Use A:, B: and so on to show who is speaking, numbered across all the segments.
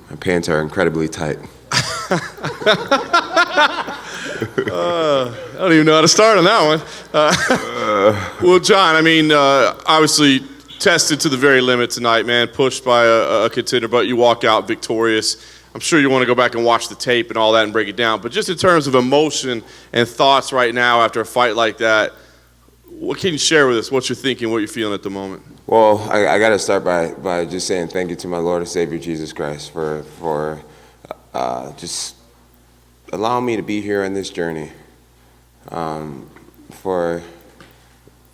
A: My pants are incredibly tight.
B: I don't even know how to start on that one. Well, John, I mean, obviously tested to the very limit tonight, man. Pushed by a contender, but you walk out victorious. I'm sure you want to go back and watch the tape and all that and break it down. But just in terms of emotion and thoughts right now after a fight like that, what can you share with us? What you're thinking, what you're feeling at the moment?
A: Well, I got to start by just saying thank you to my Lord and Savior Jesus Christ for just allowing me to be here on this journey, for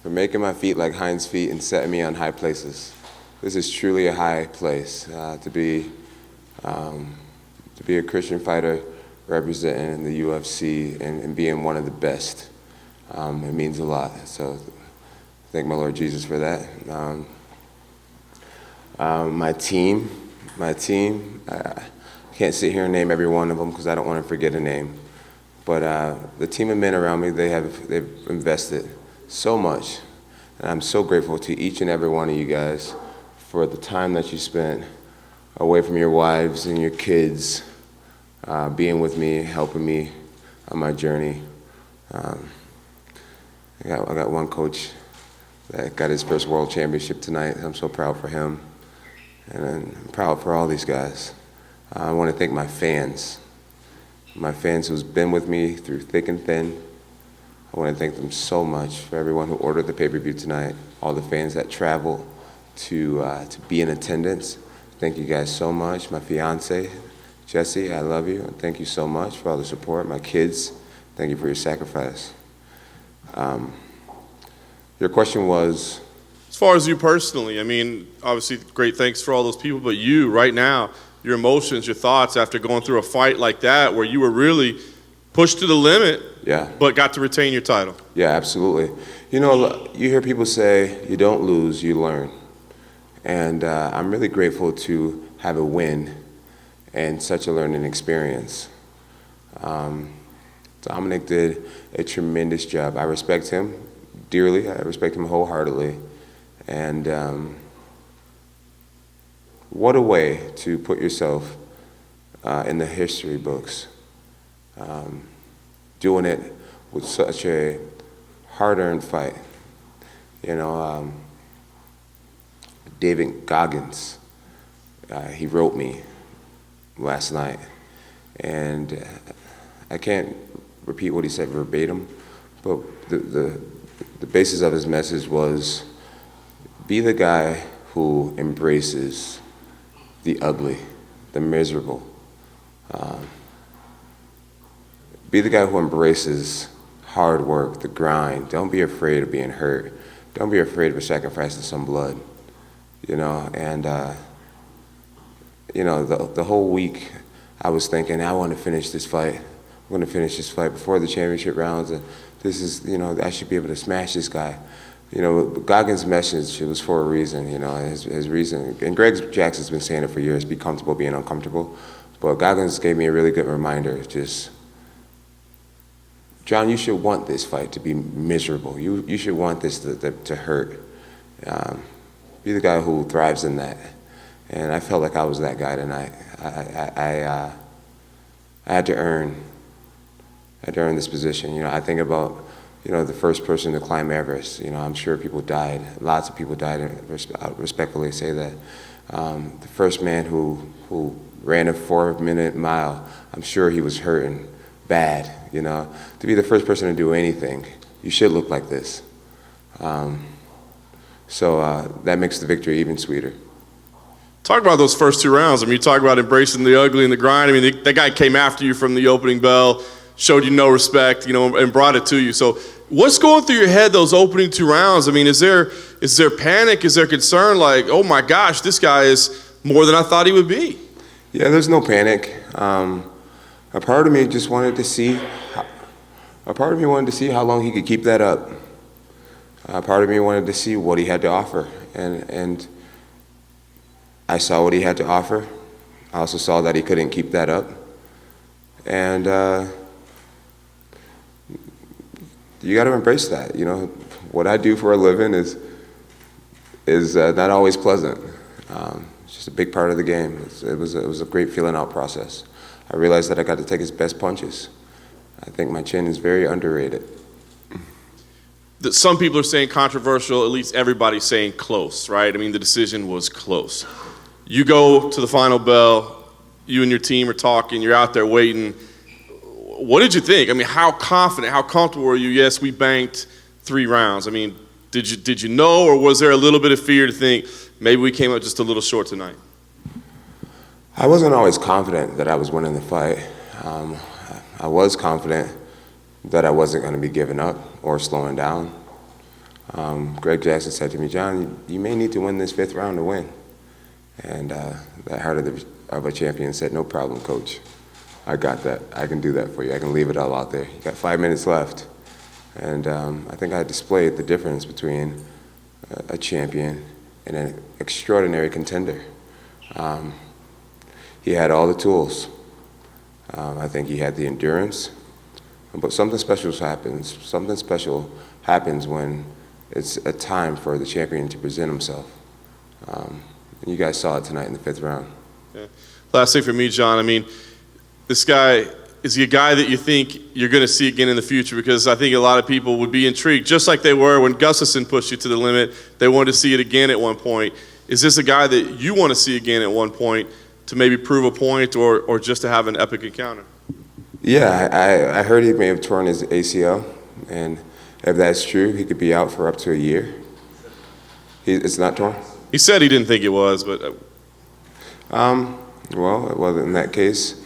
A: making my feet like hinds feet and setting me on high places. This is truly a high place to be a Christian fighter representing the UFC and being one of the best. It means a lot. So thank my Lord Jesus for that. My team, I can't sit here and name every one of them because I don't want to forget a name. But the team of men around me, they've invested so much. And I'm so grateful to each and every one of you guys for the time that you spent away from your wives and your kids being with me, helping me on my journey. I got one coach that got his first world championship tonight. I'm so proud for him, and I'm proud for all these guys. I want to thank my fans who's been with me through thick and thin. I want to thank them so much for everyone who ordered the pay-per-view tonight, all the fans that traveled to be in attendance. Thank you guys so much. My fiance, Jesse, I love you, and thank you so much for all the support. My kids, thank you for your sacrifice. Your question was?
B: As far as you personally, I mean, obviously, great thanks for all those people, but you, right now, your emotions, your thoughts after going through a fight like that where you were really pushed to the limit, but got to retain your title.
A: Yeah, absolutely. You know, you hear people say, you don't lose, you learn. And I'm really grateful to have a win and such a learning experience. Dominick did a tremendous job. I respect him dearly. I respect him wholeheartedly. And what a way to put yourself in the history books. Doing it with such a hard-earned fight. You know, David Goggins, he wrote me last night, and I can't repeat what he said verbatim, but the basis of his message was, be the guy who embraces the ugly, the miserable. Be the guy who embraces hard work, the grind. Don't be afraid of being hurt. Don't be afraid of sacrificing some blood. You know, and you know, the whole week I was thinking, I want to finish this fight. I'm going to finish this fight before the championship rounds. And this is, you know, I should be able to smash this guy. You know, Goggins' message, it was for a reason, you know, his reason. And Greg Jackson's been saying it for years, be comfortable being uncomfortable. But Goggins gave me a really good reminder, just, John, you should want this fight to be miserable. You should want this to hurt. Be the guy who thrives in that. And I felt like I was that guy tonight. I had to earn this position. You know, I think about, you know, the first person to climb Everest. You know, I'm sure people died. Lots of people died. I respectfully say that. The first man who ran a 4-minute mile, I'm sure he was hurting bad. You know, to be the first person to do anything, you should look like this. So that makes the victory even sweeter.
B: Talk about those first 2 rounds. I mean, you talk about embracing the ugly and the grind. I mean, that guy came after you from the opening bell, showed you no respect, you know, and brought it to you. So what's going through your head those opening 2 rounds? I mean, is there panic? Is there concern? Like, oh my gosh, this guy is more than I thought he would be.
A: Yeah, there's no panic. A part of me just wanted to see. A part of me wanted to see how long he could keep that up. A part of me wanted to see what he had to offer, and I saw what he had to offer. I also saw that he couldn't keep that up, and you got to embrace that. You know, what I do for a living is not always pleasant. It's just a big part of the game. It was a great feeling out process. I realized that I got to take his best punches. I think my chin is very underrated.
B: Some people are saying controversial, at least everybody's saying close, right? I mean, the decision was close. You go to the final bell, you and your team are talking, you're out there waiting. What did you think? I mean, how confident, how comfortable were you? Yes, we banked 3 rounds. I mean, did you know, or was there a little bit of fear to think maybe we came up just a little short tonight?
A: I wasn't always confident that I was winning the fight. I was confident that I wasn't going to be giving up or slowing down. Greg Jackson said to me, John, you may need to win this 5th round to win. And that heart of a champion said, no problem, coach. I got that. I can do that for you. I can leave it all out there. You got 5 minutes left. And I think I displayed the difference between a champion and an extraordinary contender. He had all the tools. I think he had the endurance. But something special happens. Something special happens when it's a time for the champion to present himself. And you guys saw it tonight in the 5th round.
B: Yeah. Last thing for me, John, I mean, this guy, is he a guy that you think you're going to see again in the future? Because I think a lot of people would be intrigued, just like they were when Gustafsson pushed you to the limit. They wanted to see it again at one point. Is this a guy that you want to see again at one point to maybe prove a point or just to have an epic encounter?
A: Yeah, I heard he may have torn his ACL, and if that's true, he could be out for up to a year. It's not torn?
B: He said he didn't think it was, but...
A: Well, in that case,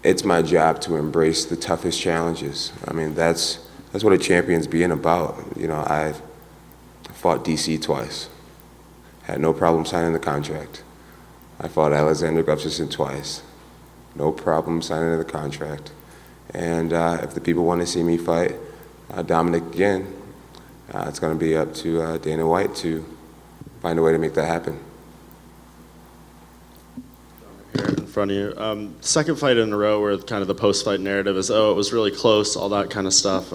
A: it's my job to embrace the toughest challenges. I mean, that's what a champion's being about. You know, I've fought DC twice. Had no problem signing the contract. I fought Alexander Gustafsson twice. No problem signing the contract. And if the people want to see me fight Dominick again, it's going to be up to Dana White to find a way to make that happen.
C: Here in front of you. Second fight in a row where kind of the post-fight narrative is, oh, it was really close, all that kind of stuff.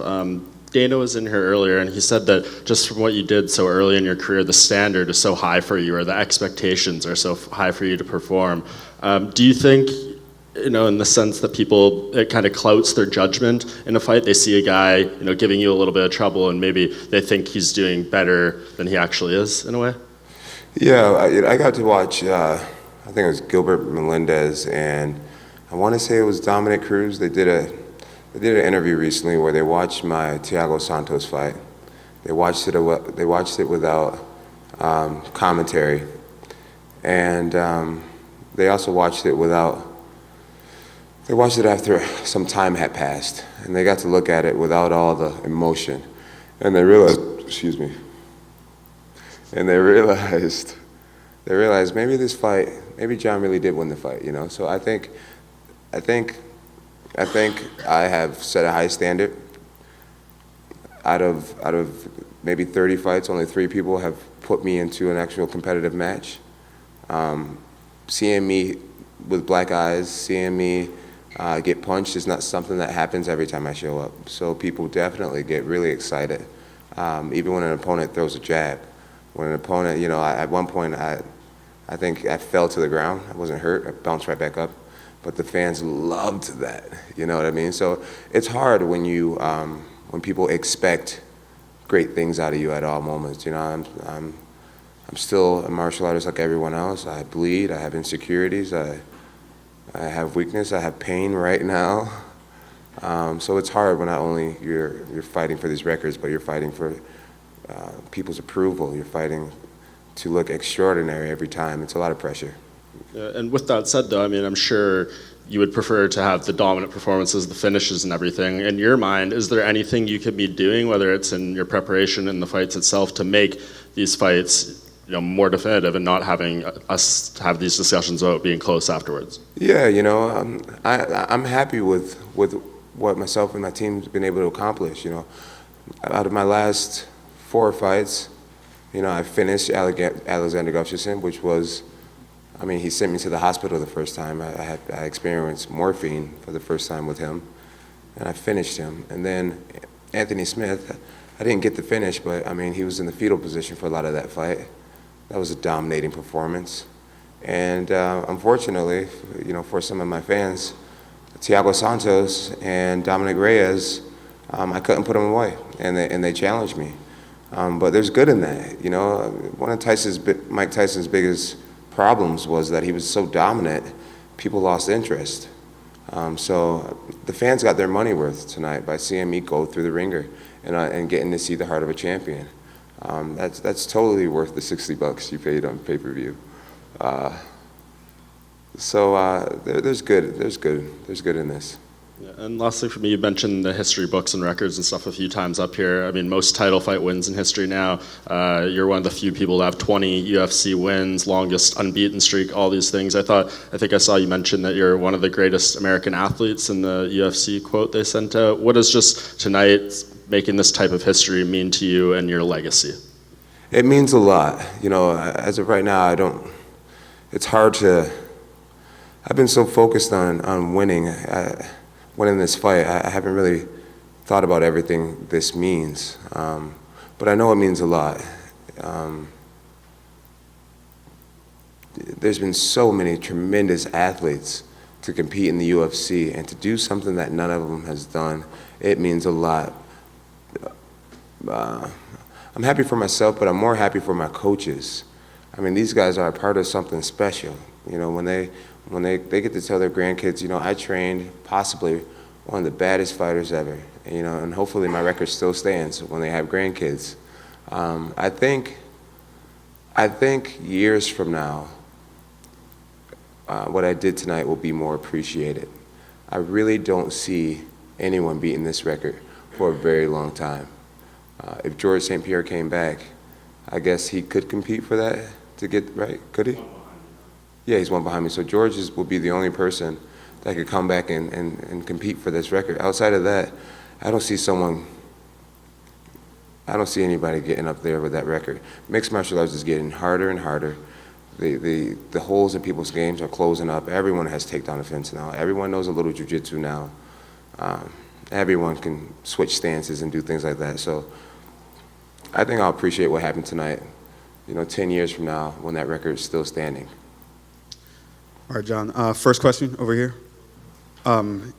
C: Dana was in here earlier, and he said that just from what you did so early in your career, the standard is so high for you, or the expectations are so high for you to perform. Do you think, you know, in the sense that people, it kind of clouts their judgment in a fight? They see a guy, you know, giving you a little bit of trouble, and maybe they think he's doing better than he actually is, in a way?
A: Yeah, I got to watch, I think it was Gilbert Melendez, and I want to say it was Dominick Reyes. They did an interview recently where they watched my Thiago Santos fight. They watched it without commentary, and they also watched it without. They watched it after some time had passed, and they got to look at it without all the emotion, and they realized, excuse me, and they realized maybe this fight, maybe John really did win the fight, you know. So I think I have set a high standard. Out of maybe 30 fights, only 3 people have put me into an actual competitive match. Seeing me with black eyes, seeing me get punched is not something that happens every time I show up. So people definitely get really excited, even when an opponent throws a jab. When an opponent, you know, at one point I think I fell to the ground. I wasn't hurt. I bounced right back up. But the fans loved that. You know what I mean? So it's hard when you when people expect great things out of you at all moments. You know, I'm still a martial artist like everyone else. I bleed. I have insecurities. I have weakness. I have pain right now. So it's hard when not only you're fighting for these records, but you're fighting for people's approval. You're fighting to look extraordinary every time. It's a lot of pressure.
C: And with that said, though, I mean, I'm sure you would prefer to have the dominant performances, the finishes and everything. In your mind, is there anything you could be doing, whether it's in your preparation in the fights itself, to make these fights, you know, more definitive and not having us have these discussions about being close afterwards?
A: Yeah, you know, I'm happy with what myself and my team's been able to accomplish. You know, out of my last 4 fights, you know, I finished Alexander Gustafsson, which was, I mean, he sent me to the hospital the first time. I experienced morphine for the first time with him, and I finished him. And then Anthony Smith, I didn't get the finish, but I mean, he was in the fetal position for a lot of that fight. That was a dominating performance. And unfortunately, you know, for some of my fans, Thiago Santos and Dominick Reyes, I couldn't put them away, and they challenged me. But there's good in that. You know, one of Mike Tyson's biggest problems was that he was so dominant, people lost interest. So the fans got their money worth tonight by seeing me go through the ringer and getting to see the heart of a champion. That's totally worth the $60 you paid on pay-per-view. So there's good in this.
C: Yeah, and lastly for me, you mentioned the history books and records and stuff a few times up here. I mean, most title fight wins in history now. You're one of the few people to have 20 UFC wins, longest unbeaten streak, all these things. I think I saw you mention that you're one of the greatest American athletes in the UFC quote they sent out. What does just tonight making this type of history mean to you and your legacy?
A: It means a lot. You know, as of right now, it's hard to, I've been so focused on winning. Winning this fight, I haven't really thought about everything this means, but I know it means a lot. There's been so many tremendous athletes to compete in the UFC and to do something that none of them has done, it means a lot. I'm happy for myself, but I'm more happy for my coaches. I mean, these guys are a part of something special. You know, when they get to tell their grandkids, you know, I trained possibly one of the baddest fighters ever. You know, and hopefully my record still stands when they have grandkids. I think years from now, what I did tonight will be more appreciated. I really don't see anyone beating this record for a very long time. If George St. Pierre came back, I guess he could compete for that to get right. Could he? Yeah, he's one behind me. So George will be the only person that could come back and compete for this record. Outside of that, I don't see anybody getting up there with that record. Mixed martial arts is getting harder and harder. The holes in people's games are closing up. Everyone has takedown defense now. Everyone knows a little jiu-jitsu now. Everyone can switch stances and do things like that. So I think I'll appreciate what happened tonight, you know, 10 years from now when that record is still standing.
D: All right, John. First question over here.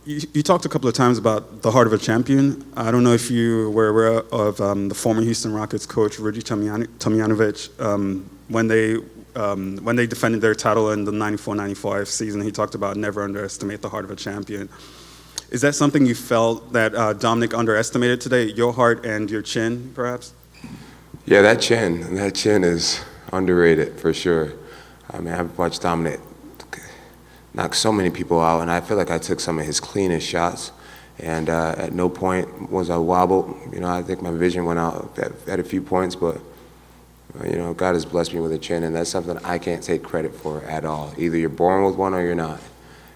D: You talked a couple of times about the heart of a champion. I don't know if you were aware of the former Houston Rockets coach, Rudy Tomjanovic. When they defended their title in the 94-95 season, he talked about never underestimate the heart of a champion. Is that something you felt that Dominick underestimated today, your heart and your chin, perhaps?
A: Yeah, that chin is underrated for sure. I mean, I've watched Dominick knock so many people out, and I feel like I took some of his cleanest shots, and at no point was I wobbled. You know, I think my vision went out at a few points, but you know, God has blessed me with a chin, and that's something I can't take credit for at all. Either you're born with one or you're not,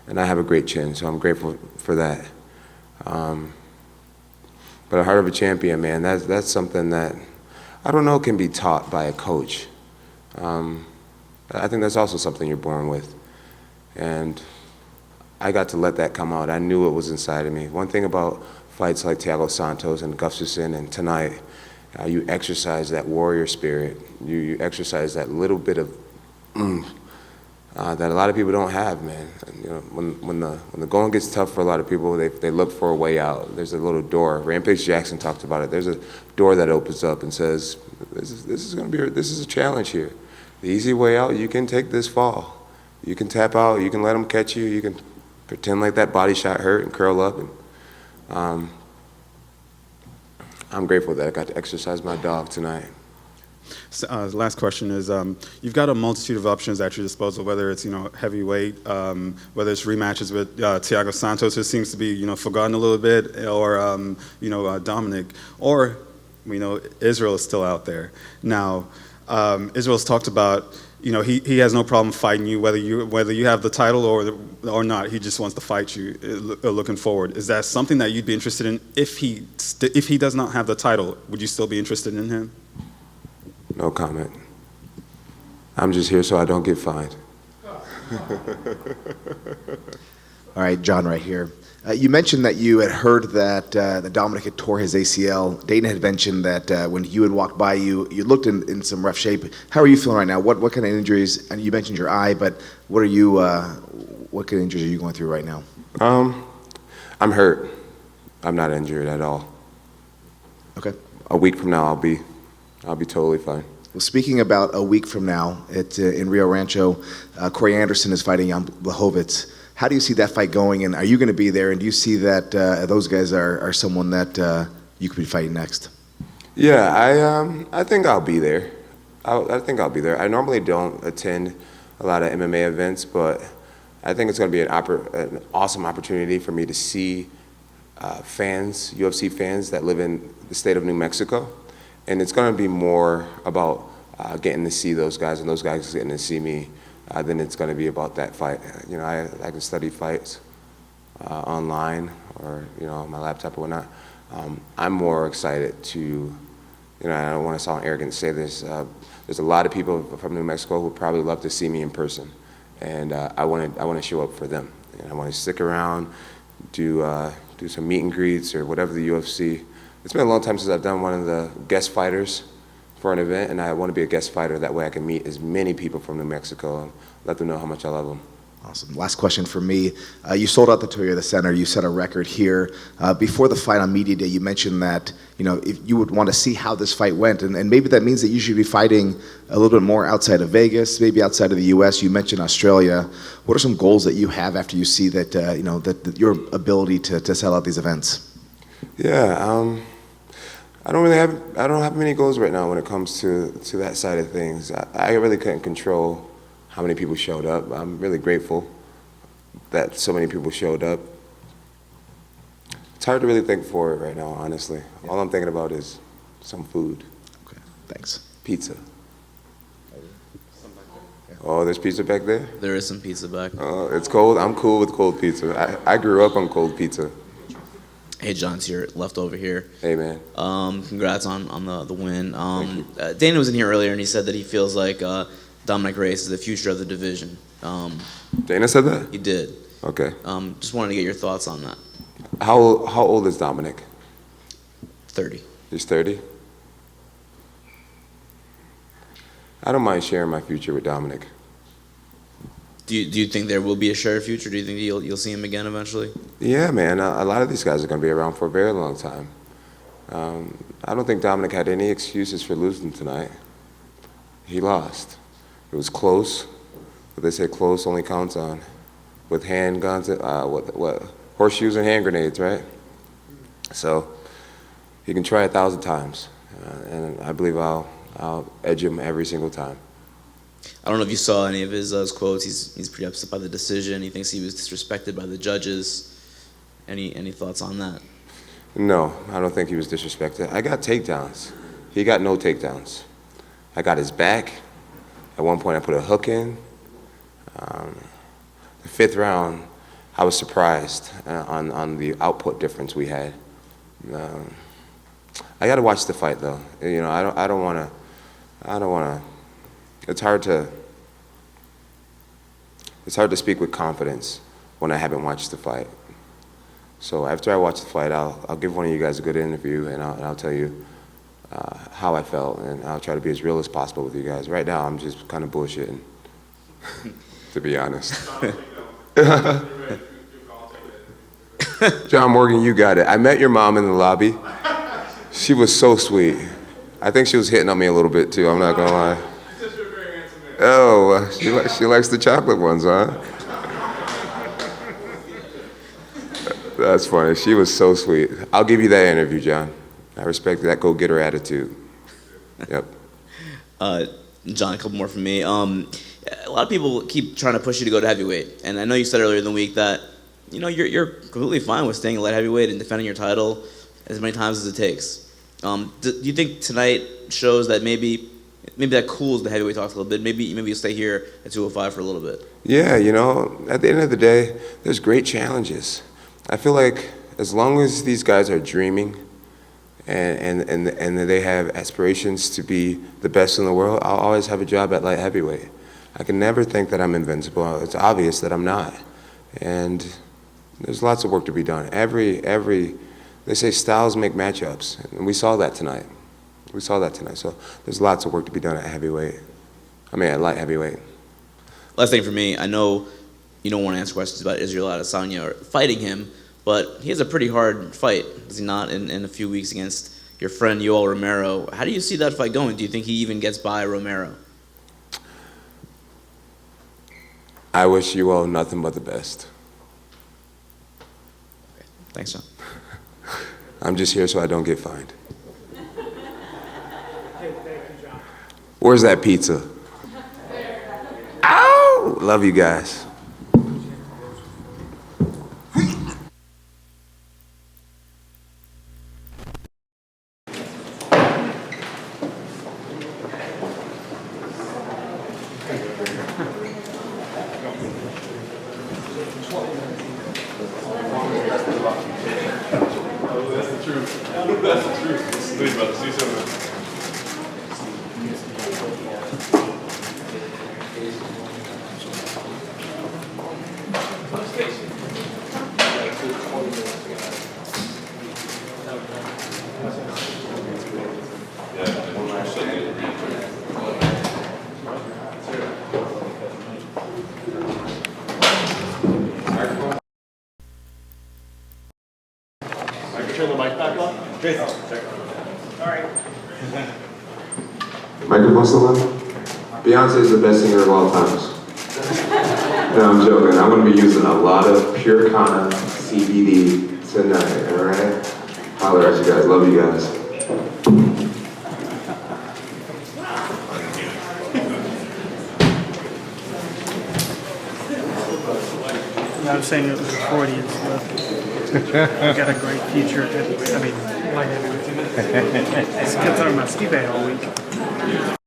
A: and I have a great chin, so I'm grateful for that. But a heart of a champion, man, that's something that I don't know can be taught by a coach. I think that's also something you're born with. And I got to let that come out. I knew it was inside of me. One thing about fights like Thiago Santos and Gustafsson and tonight, you exercise that warrior spirit. You exercise that little bit of that a lot of people don't have, man. And, you know, when the going gets tough for a lot of people, they look for a way out. There's a little door. Rampage Jackson talked about it. There's a door that opens up and says, this is a challenge here. The easy way out, you can take this fall. You can tap out, you can let them catch you, you can pretend like that body shot hurt and curl up. And I'm grateful that I got to exercise my dog tonight.
D: So, the last question is, you've got a multitude of options at your disposal, whether it's, you know, heavyweight, whether it's rematches with Thiago Santos, who seems to be, you know, forgotten a little bit, or, you know, Dominick, or, you know, Israel is still out there. Now, Israel's talked about, you know, he has no problem fighting you, whether you have the title or not. He just wants to fight you, looking forward. Is that something that you'd be interested in? If he does not have the title, would you still be interested in him?
A: No comment. I'm just here so I don't get fined.
E: All right, John, right here. You mentioned that you had heard that Dominick had tore his ACL. Dana had mentioned that when you had walked by you looked in some rough shape. How are you feeling right now? What kind of injuries? And you mentioned your eye, but what kind of injuries are you going through right now?
A: I'm hurt. I'm not injured at all.
E: Okay.
A: A week from now, I'll be totally fine.
E: Well, speaking about a week from now, in Rio Rancho, Corey Anderson is fighting Jan Blachowicz. How do you see that fight going, and are you going to be there? And do you see that those guys are someone that you could be fighting next?
A: Yeah, I think I'll be there. I think I'll be there. I normally don't attend a lot of MMA events, but I think it's going to be an awesome opportunity for me to see fans, UFC fans that live in the state of New Mexico, and it's going to be more about getting to see those guys and those guys getting to see me. Then it's going to be about that fight. You know, I can study fights online or, you know, on my laptop or whatnot. I'm more excited to, you know, I don't want to sound arrogant to say this. There's a lot of people from New Mexico who would probably love to see me in person, and I want to show up for them. And I want to stick around, do some meet and greets or whatever the UFC. It's been a long time since I've done one of the guest fighters for an event, and I want to be a guest fighter. That way I can meet as many people from New Mexico and let them know how much I love them.
E: Awesome. Last question for me. You sold out the Toyota Center. You set a record here. Before the fight on media day, you mentioned that if you would want to see how this fight went, and maybe that means that you should be fighting a little bit more outside of Vegas, maybe outside of the U.S. You mentioned Australia. What are some goals that you have after you see that that your ability to sell out these events?
A: Yeah, I don't have many goals right now when it comes to that side of things. I really couldn't control how many people showed up. I'm really grateful that so many people showed up. It's hard to really think forward right now, honestly. Yeah. All I'm thinking about is some food.
E: Okay, thanks.
A: Pizza. Oh, there's pizza back there?
F: There is some pizza back.
A: Oh, it's cold? I'm cool with cold pizza. I grew up on cold pizza.
F: Hey, John, it's your left over here.
A: Hey, man.
F: Congrats on the win. Dana was in here earlier, and he said that he feels like Dominick Reyes is the future of the division.
A: Dana said that?
F: He did.
A: Okay.
F: Just wanted to get your thoughts on that.
A: How old is Dominick?
F: 30.
A: He's 30? I don't mind sharing my future with Dominick.
F: Do you think there will be a shared future? Do you think you'll see him again eventually?
A: Yeah, man. A lot of these guys are going to be around for a very long time. I don't think Dominick had any excuses for losing tonight. He lost. It was close, but they say close only counts on with handguns, what horseshoes and hand grenades, right? So he can try 1,000 times, and I believe I'll edge him every single time.
F: I don't know if you saw any of his quotes. He's pretty upset by the decision. He thinks he was disrespected by the judges. Any thoughts on that?
A: No, I don't think he was disrespected. I got takedowns. He got no takedowns. I got his back. At one point, I put a hook in. The 5th round, I was surprised on the output difference we had. I got to watch the fight, though. I don't want to. It's hard to speak with confidence when I haven't watched the fight. So after I watch the fight, I'll give one of you guys a good interview, and I'll tell you how I felt, and I'll try to be as real as possible with you guys. Right now, I'm just kind of bullshitting, to be honest. John Morgan, you got it. I met your mom in the lobby. She was so sweet. I think she was hitting on me a little bit too, I'm not gonna lie. Oh, she likes the chocolate ones, huh? That's funny. She was so sweet. I'll give you that interview, John. I respect that go-getter attitude. Yep.
F: John, a couple more from me. A lot of people keep trying to push you to go to heavyweight, and I know you said earlier in the week that you're completely fine with staying at light heavyweight and defending your title as many times as it takes. Do you think tonight shows that maybe that cools the heavyweight talks a little bit? Maybe you'll stay here at 205 for a little bit. Yeah,
A: at the end of the day, there's great challenges. I feel like as long as these guys are dreaming and they have aspirations to be the best in the world, I'll always have a job at light heavyweight. I can never think that I'm invincible. It's obvious that I'm not. And there's lots of work to be done. They say styles make matchups, and we saw that tonight. So there's lots of work to be done at light heavyweight.
F: Last thing for me, I know you don't want to answer questions about Israel Adesanya or fighting him, but he has a pretty hard fight, does he not, in a few weeks against your friend Yoel Romero. How do you see that fight going? Do you think he even gets by Romero?
A: I wish Yoel nothing but the best.
F: Okay. Thanks, John.
A: I'm just here so I don't get fined. Where's that pizza? Ow! Love you guys.
C: turn the mic back on?
A: Microphone still on? Beyonce is the best singer of all times. No, I'm joking. I'm going to be using a lot of Pure Kana CBD tonight, all right? Holler at you guys. Love you guys.
G: I'm saying it was 40 and stuff. I got a great future. I mean, light heavyweight. It's good talking about Steve all week.